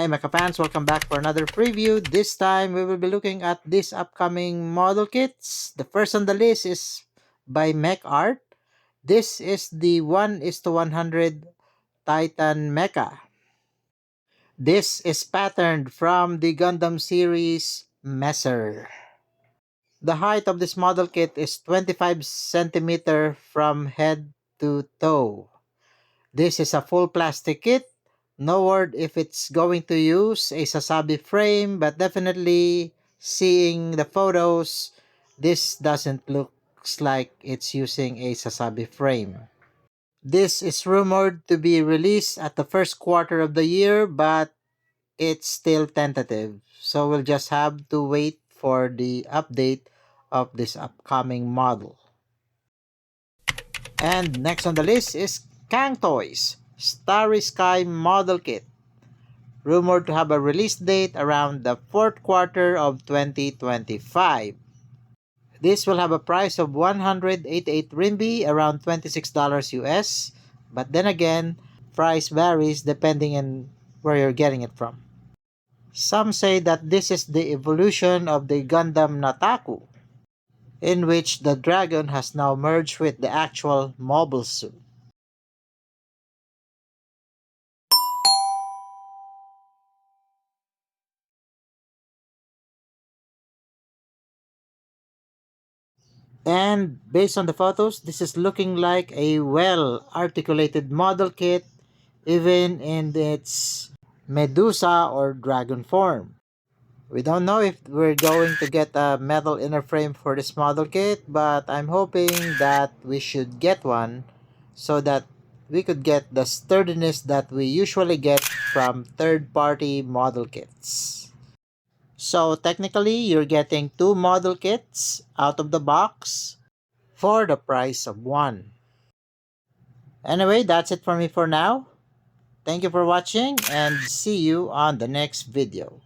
Hi Mecha fans, welcome back for another preview. This time we will be looking at these upcoming model kits. The first on the list is by Mech Art. This is the 1:100 Titan Mecha. This is patterned from the Gundam series Messer. The height of this model kit is 25 cm from head to toe. This is a full plastic kit. No word if it's going to use a Sasabi frame, but definitely seeing the photos, this doesn't look like it's using a Sasabi frame. This is rumored to be released at the first quarter of the year, but it's still tentative. So we'll just have to wait for the update of this upcoming model. And next on the list is Kang Toys Starry Sky Model Kit, rumored to have a release date around the fourth quarter of 2025. This will have a price of 188 RMB, around $26 US, but then again, price varies depending on where you're getting it from. Some say that this is the evolution of the Gundam Nataku, in which the dragon has now merged with the actual mobile suit. And based on the photos, this is looking like a well-articulated model kit, even in its Medusa or dragon form. We don't know if we're going to get a metal inner frame for this model kit, but I'm hoping that we should get one so that we could get the sturdiness that we usually get from third-party model kits. So technically, you're getting two model kits out of the box for the price of one. Anyway, that's it for me for now. Thank you for watching and see you on the next video.